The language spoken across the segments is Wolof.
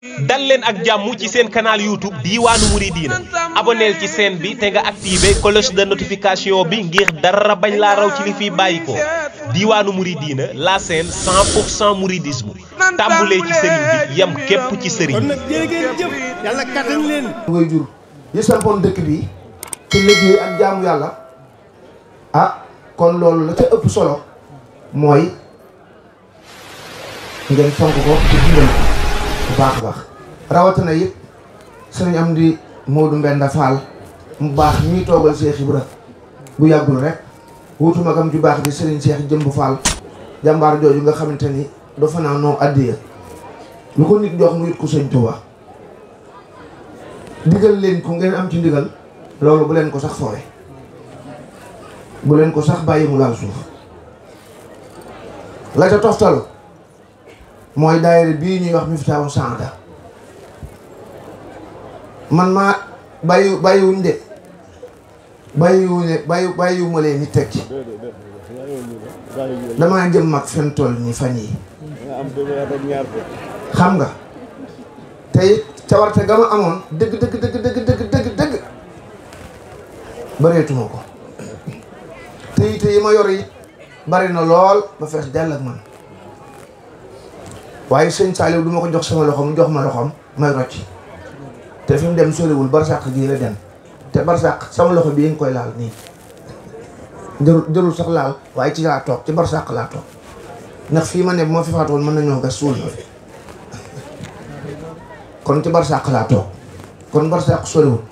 dal leen ak jàmm ci seen canal YouTube Diwanou Mouridina abonneel ci chaîne bi te nga activé cloche de notification bi ngir dara bañ laa raw ci li fiy bàyyi ko Diwanou Mouridina la chaîne 100% mouridisme tàmbulee ci sëriñ bi yam képp ci sëriñ bi. yàlla kattan leen. ngay jur yi sampoon dëkk bi ci liggéey ak jaamu yàlla kon loolu la ca ëpp solo mooy ngeen fonk ko ci dundal bu baax a baax rawatina it sëriñ am di Modou Mbenda Fall mu baax ñuy toogal Cheikh Ibra bu yàggul rek wutu magam ju baax di sëriñ Cheikh jëmb Fall jàmbaar jooju nga xamante ni dafa naa noo addiya lu ko nit jox mu yit ko sëñ Touba digal leen ko ngeen am ci ndigal loolu bu leen ko sax foowe bu leen ko sax bàyyi mu laal suuf la ca toftalu mooy daayira bii ñuy wax mafatihoul saada man maa bàyyiwuñ de bàyyiwuma leen ni teg ci damaa jëm mag fen toll ni fan yi xam nga tey cawarte ga ma amoon dëgg bareetuma ko te yi ma yor yi bari na lool ba fees dell ak man waaye sëñ Saliou du ma ko jox sama loxo mu jox ma loxoom may rocci te fi mu dem soriwul barsàq gii la dem te barsàq sama loxo bii nga koy laal nii jërul sax laal waaye ci laa toog ci barsàq laa toog ndax fii ma ne bu ma fi faatoon mën nañoo gas suul ma fi kon ci barsàq laa toog kon barsàq soriwul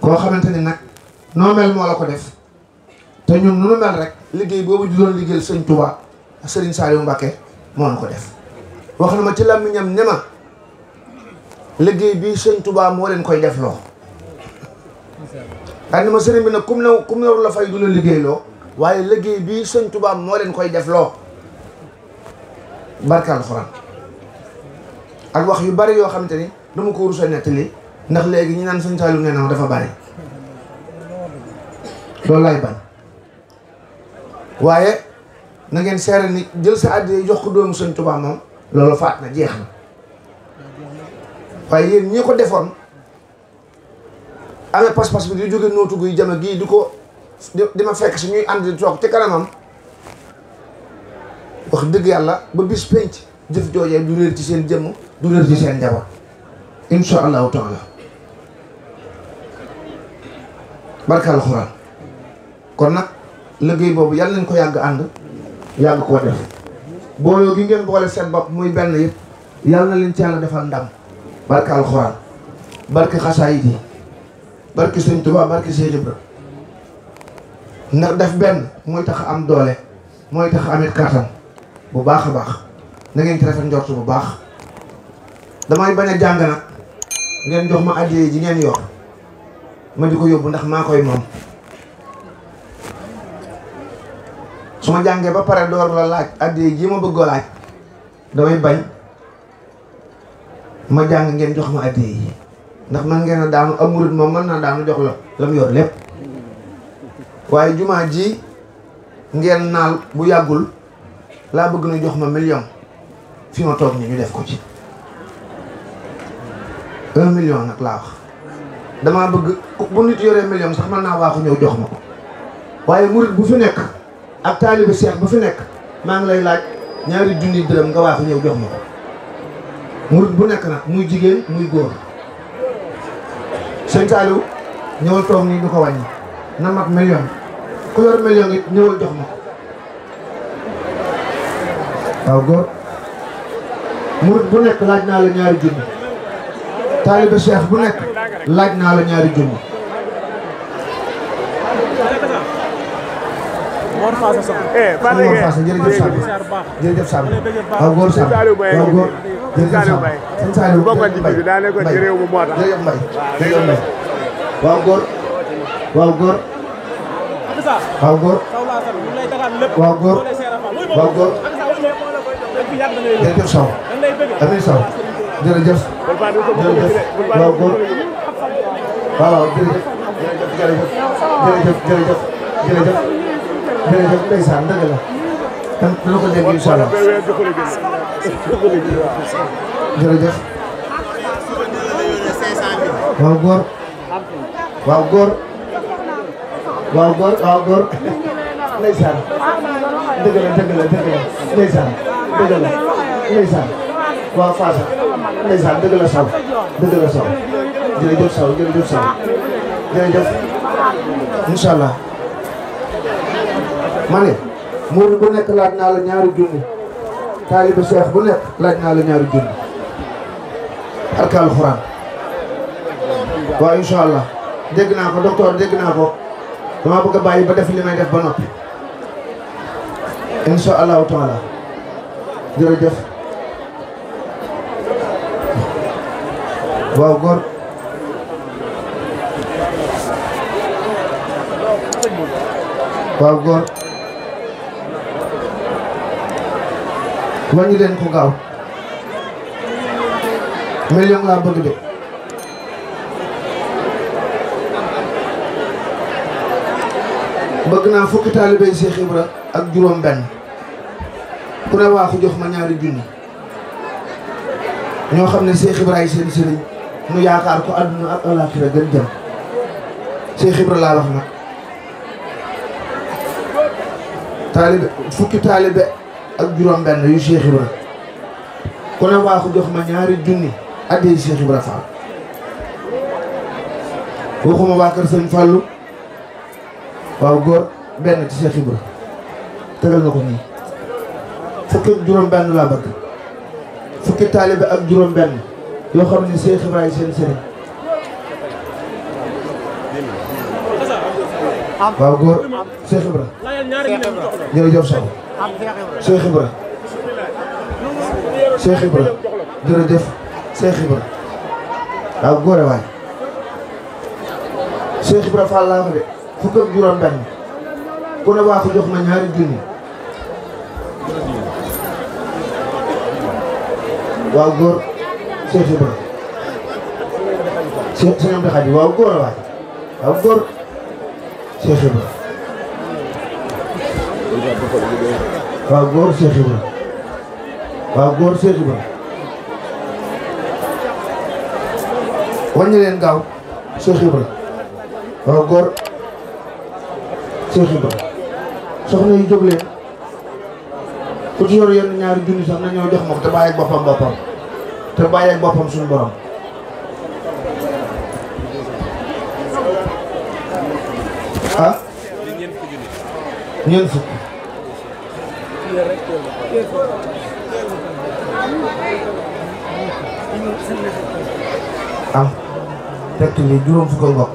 koo xamante ni nag noo mel moo la ko def te ñun nu nu mel rek liggéey boobu di doon liggéeyal sëñ Touba Serigne Saliou Mbacké moo na ko def wax na ma ci làmmiñam ne ma liggéey bi sëñ Touba moo leen koy def loo daal ni ma sëriñ bi nag kum ne la fay du la liggéey loo waaye liggéey bi sëñ Touba moo leen koy def loo barke alxuraan ak wax yu bari yoo xamante ni dama ko rusa nettali ndax léegi ñi naan sëñ Saliou nee na dafa bari loolu laay bañ waaye na ngeen seere ni jël sa àddiya jox ko doomu sëñ Touba moom loolu faat na jeex na waaye yéen ñi ko defoon amee pas-pas bi di jóge nootu guy jama gii di ma fekk si ñuy ànd di toog ci kanamam wax dëgg yàlla ba bis penc jëf joojee du réer ci seen jëmm du réer ci seen njaboot insha allahu taala barka alxuraan kon nag liggéey boobu yàlla nañ ko yàgg ànd yàgg koo def booloo gi ngeen boole seen bopp muy benn yëpp yàlla na leen ci yàlla defal ndam barke alxuraan barke xasaayid yi barke sëñ Tuubaa barke Cheikh Ibra ndax def benn mooy tax am doole mooy tax amit kàttan bu baax a baax na ngeen ci rafet njort bu baax damay bañ a jàng nag ngeen jox ma addiya ji ngeen yor ma di ko yóbbu ndax maa koy moom su ma jàngee ba pare door la laaj addiya ji ma bëggoo laaj damay bañ ma jàng ngeen jox ma addiya yi ndax man ngeen a daanu am murid moom mën naa daanu jox la mu yor lépp waaye jumaa ji ngeen naal bu yàggul laa bëgg na jox ma million fi ma toog ni ñu def ko ci 1 million nag laa wax damaa bëgg bu nit yoree million sax mën naa waaxu ñëw jox ma ko waaye murid bu fi nekk ak taalibe Cheikh bu fi nekk maa ngi lay laaj ñaari junni dërëm nga waaxu ñëw jox ma ko murid bu nekk nag muy jigéen muy góor sëñ Saliou ñëwal toog nii du ko wàññi na mat million ku yor million it ñëwal jox ma ko waaw góor murid bu nekk laaj naa la ñaari junni taalibe Cheikh bu nekk laaj naa la ñaari junni Mor Faasa jërëjëf Samb waaw góor Samb waaw góor jërëjëf Samb sëñ Saliou Mbaye jërëjëf Mbaye waaw góor waaw góor waaw góor waaw góor waaw góor jërëjëf Sow amiin Sow jërëjëf waaw góor waaw jërëjëf ndeysaan dëgg la dana ko dégg incha allah jërëjëf waaw góor waaw góor waaw góor waaw góor ndeysaan dëgg la dëgg la dëgg la ndeysaan dëgg la ndeysaan waaw Faasa ndeysaan dëgg la Sow dëgg la Sow jërëjëf Sow jërëjëf Sow jërëjëf incha allah ma ne murid bu nekk laaj naa la ñaari junni taalibe Cheikh bu nekk laaj naa la ñaari junni barke alxuraan waaw incha allah dégg naa ko docteur dégg naa ko dama bëgg a bàyyi ba def li may def ba noppi incha allahu taala jërëjëf waaw góor waaw góor wàññi leen ko gaaw million laa bëgg de bëgg naa fukki taalibe Cheikh Ibra ak juróom benn ku ne waaxu jox ma ñaari junni ñoo xam ne Cheikh Ibra ay seen sëriñ nu yaakaar ko àdduna ak alaaxira gën jëm Cheikh Ibra laa wax nag taalibe fukki taalibe ak juróom benn yu Cheikh Ibra ku ne waaxu jox ma ñaari junni addee Cheikh Ibra Fall waxuma waa kër Sëñ Fallu waaw góor benn ci Cheikh Ibra tegal na ko nii fukki ak juróom benn laa bëgg fukki taalibe ak juróom benn yoo xam ne Cheikh Ibra seen sëriñ waaw góor Cheikh Ibra jërëjëf Sow Cheikh Ibra Cheikh Ibra jërëjëf Cheikh Ibra waaw góore waay Cheikh Ibra Fall laa ko de fukk ak juróom benn ku ne waa ko jox ma ñaari junni waaw góor Cheikh Ibra sëñam di xaj waaw góor waay waaw góor Cheikh Ibra waaw góor Cheikh Ibra waaw góor Cheikh Ibra wàññi leen gaaw Cheikh Ibra waaw góor Cheikh Ibra soxna yi jóg leen ku ci yor yenn ñaari junni sax na ñëw jox ma ko te bàyyi ak boppam te bàyyi ak boppam suñu borom ah ñeent fukk am tekk li juróom fukk ngok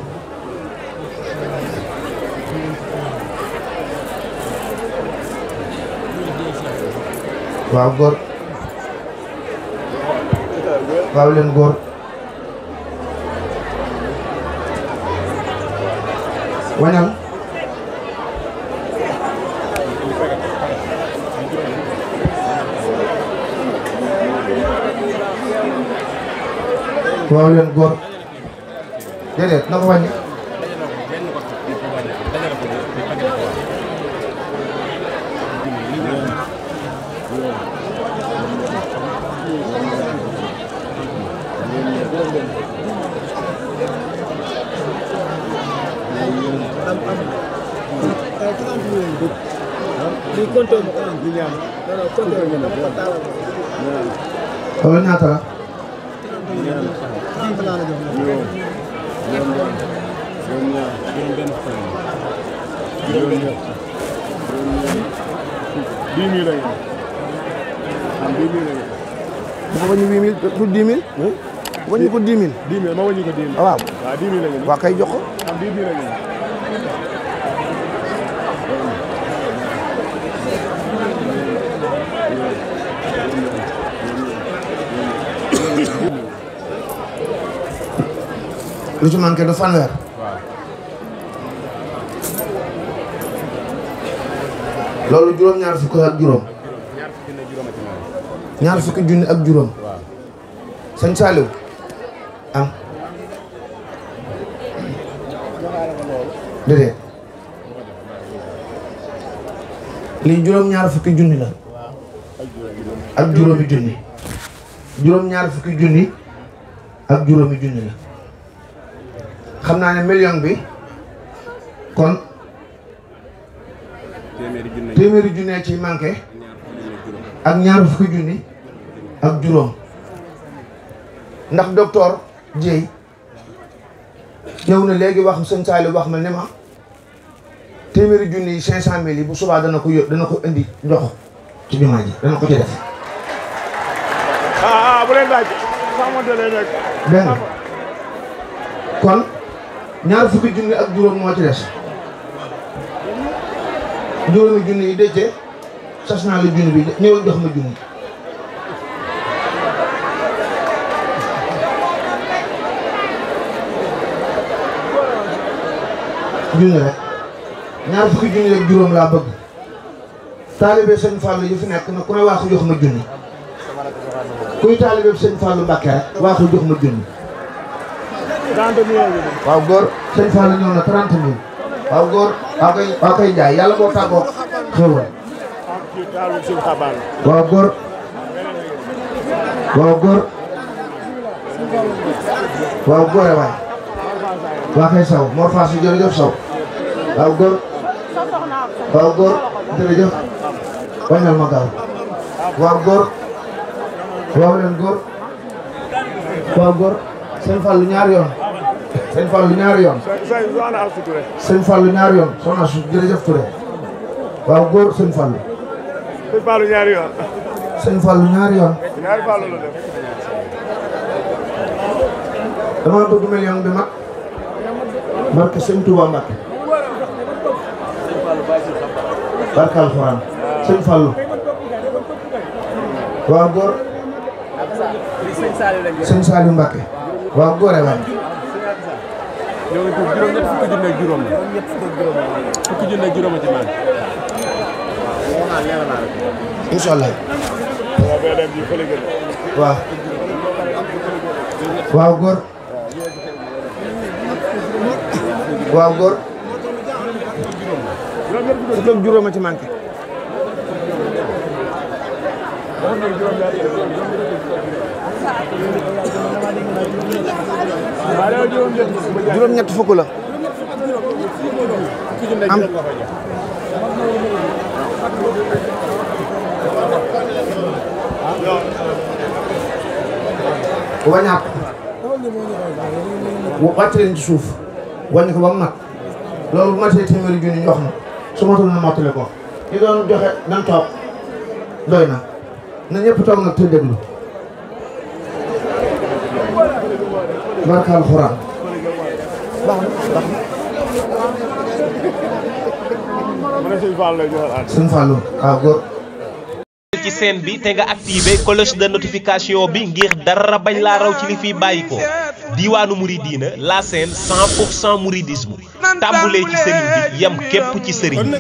waaw góor waaw leen góor wañal waaw leen góor déedéet na ko wàññi wala ñaata la dafa wàññi 8000 pour 10 000 wàññi ko 10 000 10 000 ma wàññi ko 10 000 waaw waaw 10 000 la ñu waa kay jox ko am 10 000 la ñu lu ci manqué du fanweer loolu juróom-ñaar fukk ak juróom ñaar fukki junni ak juróom sëñ Saliou am déedéet lii juróom-ñaar fukki junni la ak juróomi junni juróom-ñaar fukki junni ak juróomi junni la. xam naa ne million bi kon téeméeri junni ci manqué ak ñaar fukki junni ak juróom. ndax docteur Dieye ñëw na léegi wax sëñ Saliou wax ma ne ma téeméeri junni yi 500.000 yi bu subaa dana ko indi jox ci jumaa ji dana ko ci def. bu leen laaj xamante ne rek. dégg nga kon ñaar fukki junni ak juróom moo ci des juróomi junni yi dëcce sas naa la junni bi ñëw jox ma junni. junni rek ñaar fukki junni ak juróom laa bëgg taalibe sëñ Fallou yi fi nekk na ku ne waaxu jox ma junni kuy taalibe sëñ Fallou Mbàkke rek waaxu jox ma junni. 30.000. waaw góor sëñ Fallou ñëw na 30.000. waaw góor waaw koy jaay yàlla boo tàggoo xéwal. waaw góor waaw góor waaw góore waay waa kay saw Mor Fass yi jërëjëf saw waaw góor jërëjëf wañal ma gaaw waaw góor waaw leen góor waaw góor sëñ Fallou ñaari yoon sëñ Fallou ñaari yoon sëñ Fallou ñaari yoon soxna su jërëjëf Touré waaw góor sëñ Fallou sëñ Fallou ñaari yoon sëñ Fallou ñaari yoon ñaari Fallou la def dama bëgg million bi mag barke sëñ Touba Mbacke barke alxuraan sëñ Fallou waaw góor sëñ Saliou Mbacke waaw góore waay ñoo ngi tudd juróom ñett fukki junni ak juróom la fukki junni ak juróom a ci man incha allah waaw waaw góor waaw góor fukk ak juróom a ci manqué juróom ñett fukk la am wañaat wàcc leen ci suuf wàññi ko ba mu mat loolu bu matee téeméeri junni ñu wax na su matul na mottali ko ñi doon joxe nan toog doy na ñëpp toog nag te déglu barka alxuraan sëñ Fallou waaw góor ci chaîne bi te nga activé cloche de notification bi ngir dara bañ laa raw ci li fiy bàyyi ko Diwanou Mouridina la chaîne 100% mouridisme tàmbulee ci sëriñ bi yem képp ci sëriñ bi.